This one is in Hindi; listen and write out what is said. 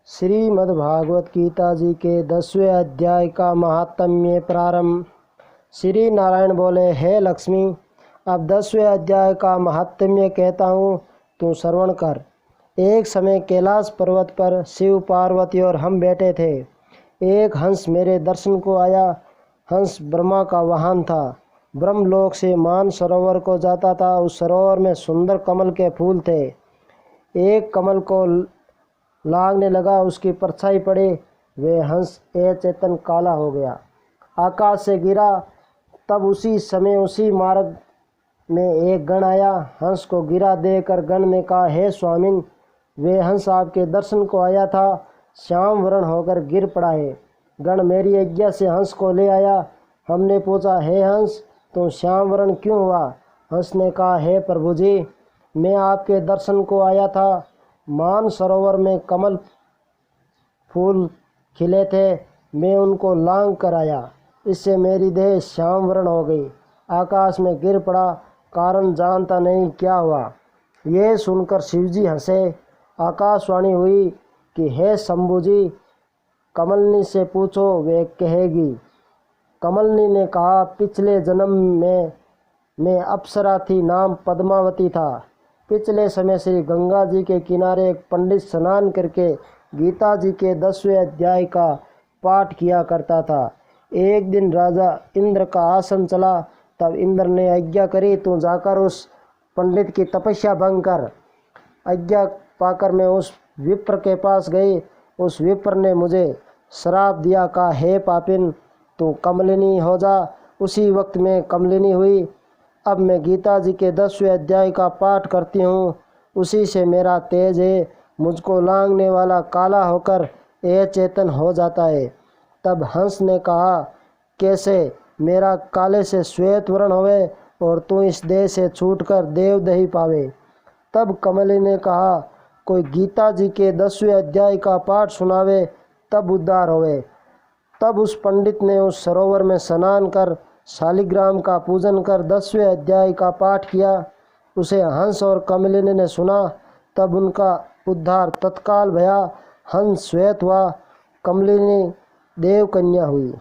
श्रीमद्भागवत गीता जी के 10वें अध्याय का महात्म्य प्रारंभ। श्री नारायण बोले, हे लक्ष्मी, अब 10वें अध्याय का महात्म्य कहता हूँ, तू श्रवण कर। एक समय कैलाश पर्वत पर शिव, पार्वती और हम बैठे थे। एक हंस मेरे दर्शन को आया। हंस ब्रह्मा का वाहन था। ब्रह्मलोक से मान सरोवर को जाता था। उस सरोवर में सुंदर कमल के फूल थे। एक कमल को लागने लगा, उसकी परछाई पड़े, वे हंस चेतन काला हो गया, आकाश से गिरा। तब उसी समय उसी मार्ग में एक गण आया। हंस को गिरा देकर गण ने कहा, हे स्वामिन, वे हंस आपके दर्शन को आया था, श्याम वर्ण होकर गिर पड़ा है। गण मेरी आज्ञा से हंस को ले आया। हमने पूछा, हे हंस, तुम श्याम वर्ण क्यों हुआ? हंस ने कहा, हे प्रभु जी, मैं आपके दर्शन को आया था। मान सरोवर में कमल फूल खिले थे, मैं उनको लांग कर आया, इससे मेरी देह श्याम वर्ण हो गई। आकाश में गिर पड़ा, कारण जानता नहीं क्या हुआ। ये सुनकर शिवजी हंसे। आकाशवाणी हुई कि हे शंभु जी, कमलनी से पूछो, वे कहेगी। कमलनी ने कहा, पिछले जन्म में मैं अप्सरा थी, नाम पद्मावती था। पिछले समय श्री गंगा जी के किनारे एक पंडित स्नान करके गीता जी के 10वें अध्याय का पाठ किया करता था। एक दिन राजा इंद्र का आसन चला। तब इंद्र ने आज्ञा करी, तू जाकर उस पंडित की तपस्या भंग कर। आज्ञा पाकर मैं उस विप्र के पास गई। उस विप्र ने मुझे श्राप दिया, कहा, हे पापिन, तू कमलिनी हो जा। उसी वक्त में कमलिनी हुई। अब मैं गीता जी के 10वें अध्याय का पाठ करती हूँ, उसी से मेरा तेज है। मुझको लांघने वाला काला होकर चेतन हो जाता है। तब हंस ने कहा, कैसे मेरा काले से श्वेत वर्ण होवे और तू इस देह से छूटकर देवदही पावे। तब कमली ने कहा, कोई गीता जी के 10वें अध्याय का पाठ सुनावे, तब उद्धार होवे। तब उस पंडित ने उस सरोवर में स्नान कर शालिग्राम का पूजन कर 10वें अध्याय का पाठ किया। उसे हंस और कमलिनी ने सुना। तब उनका उद्धार तत्काल भया। हंस श्वेत हुआ, कमलिनी देव कन्या हुई।